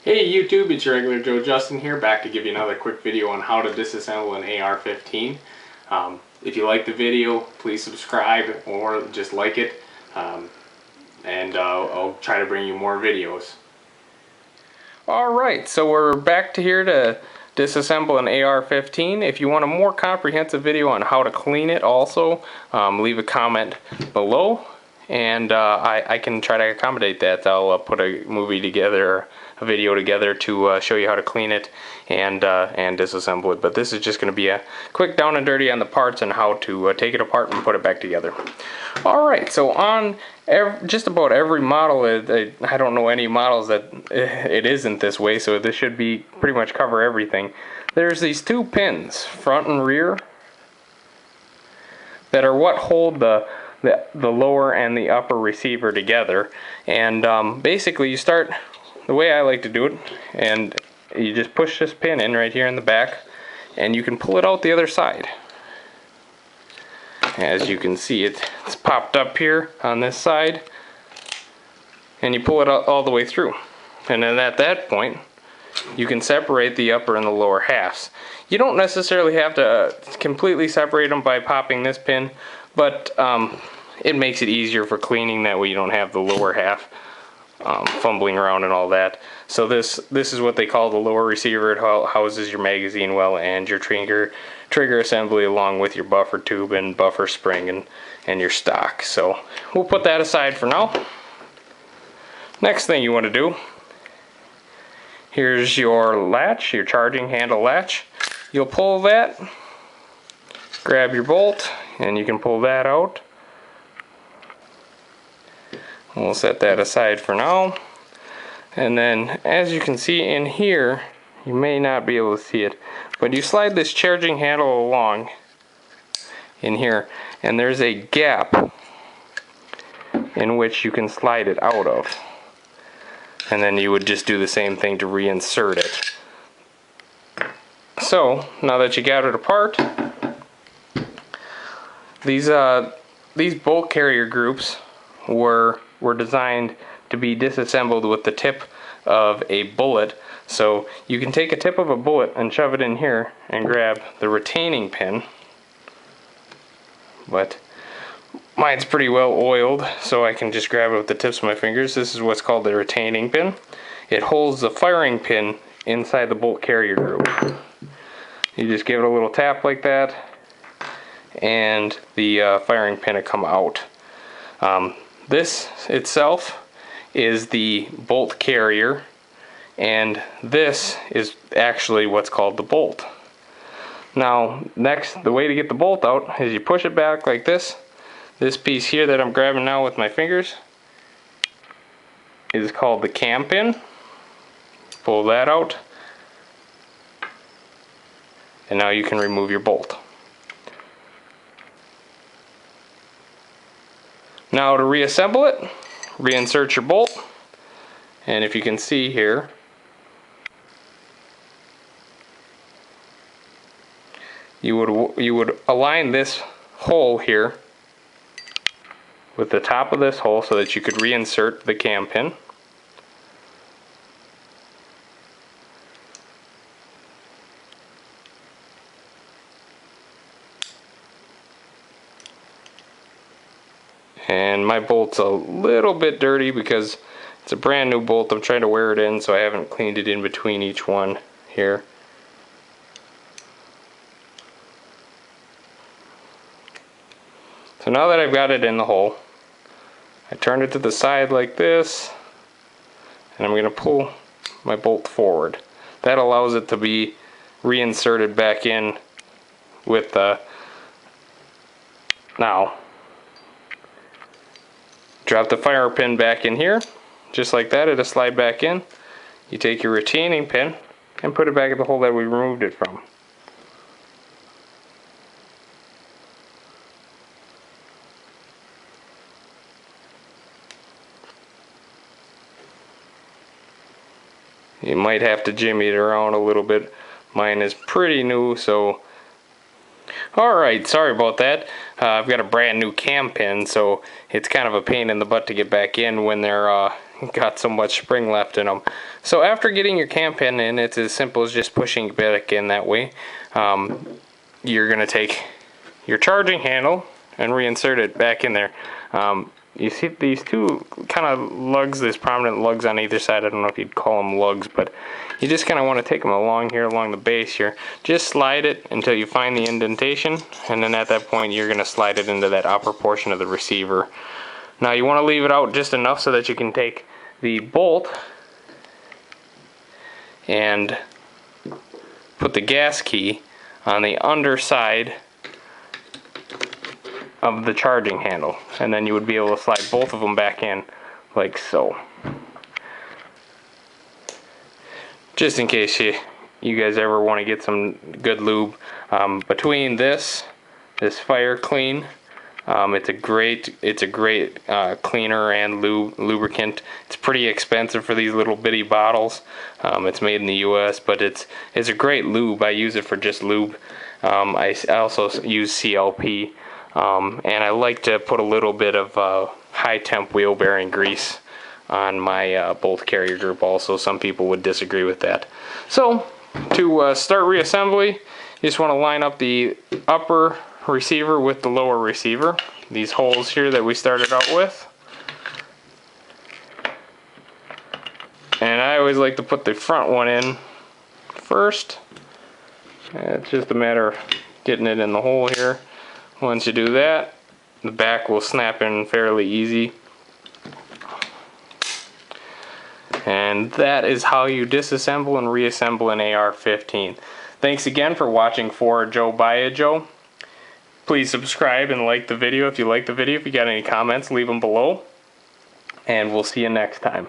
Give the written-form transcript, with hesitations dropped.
Hey YouTube, it's your regular Joe Justin here, back to give you another quick video on how to disassemble an AR-15. If you like the video, please subscribe or just like it, and I'll try to bring you more videos. Alright, so we're back to here to disassemble an AR-15. If you want a more comprehensive video on how to clean it also, leave a comment below. And I can try to accommodate that. I'll put a movie together, a video together to show you how to clean it and disassemble it. But this is just going to be a quick down and dirty on the parts and how to take it apart and put it back together. Alright, so on just about every model, I don't know any models that it isn't this way, so this should be pretty much cover everything. There's these two pins, front and rear, that are what hold the lower and the upper receiver together. And basically you start the way I like to do it, and you just push this pin in right here in the back, and you can pull it out the other side. As you can see, it's popped up here on this side, and you pull it out all the way through. And then at that point you can separate the upper and the lower halves. You don't necessarily have to completely separate them by popping this pin, but it makes it easier for cleaning. That way you don't have the lower half fumbling around and all that. So this is what they call the lower receiver. It houses your magazine well and your trigger assembly, along with your buffer tube and buffer spring and your stock. So we'll put that aside for now. Next thing you want to do, here's your latch, your charging handle latch. You'll pull that, grab your bolt, and you can pull that out. We'll set that aside for now. And then, as you can see in here, you may not be able to see it, but you slide this charging handle along in here, and there's a gap in which you can slide it out of. And then you would just do the same thing to reinsert it. So now that you got it apart, these bolt carrier groups were designed to be disassembled with the tip of a bullet. So you can take a tip of a bullet and shove it in here and grab the retaining pin. But mine's pretty well oiled, so I can just grab it with the tips of my fingers. This is what's called the retaining pin. It holds the firing pin inside the bolt carrier group. You just give it a little tap like that, and the firing pin will come out. This itself is the bolt carrier, and this is actually what's called the bolt. Now, next, the way to get the bolt out is you push it back like this. This piece here that I'm grabbing now with my fingers is called the cam pin. Pull that out, and now you can remove your bolt. Now to reassemble it, reinsert your bolt, and if you can see here, you would align this hole here with the top of this hole so that you could reinsert the cam pin. And my bolt's a little bit dirty because it's a brand new bolt. I'm trying to wear it in, so I haven't cleaned it in between each one here. So now that I've got it in the hole, I turn it to the side like this, and I'm going to pull my bolt forward. That allows it to be reinserted back in with the... Now, drop the fire pin back in here, just like that. It'll slide back in. You take your retaining pin and put it back in the hole that we removed it from. You might have to jimmy it around a little bit. Mine is pretty new, so... Alright, sorry about that. I've got a brand new cam pin, so it's kind of a pain in the butt to get back in when they're got so much spring left in them. So after getting your cam pin in, it's as simple as just pushing it back in that way. You're going to take your charging handle and reinsert it back in there. You see these two kind of lugs, these prominent lugs on either side. I don't know if you'd call them lugs, but you just kind of want to take them along here, along the base here. Just slide it until you find the indentation, and then at that point you're going to slide it into that upper portion of the receiver. Now you want to leave it out just enough so that you can take the bolt and put the gas key on the underside of the charging handle, and then you would be able to slide both of them back in like so. Just in case you guys ever want to get some good lube, between this fire clean, it's a great cleaner and lubricant. It's pretty expensive for these little bitty bottles. It's made in the US, but it's a great lube. I use it for just lube. I also use CLP, and I like to put a little bit of high temp wheel bearing grease on my bolt carrier group also. Some people would disagree with that. So to start reassembly, you just want to line up the upper receiver with the lower receiver, these holes here that we started out with. And I always like to put the front one in first. It's just a matter of getting it in the hole here. Once you do that, the back will snap in fairly easy. And that is how you disassemble and reassemble an AR-15. Thanks again for watching For Joe by a Joe. Please subscribe and like the video if you like the video. If you got any comments, leave them below. And we'll see you next time.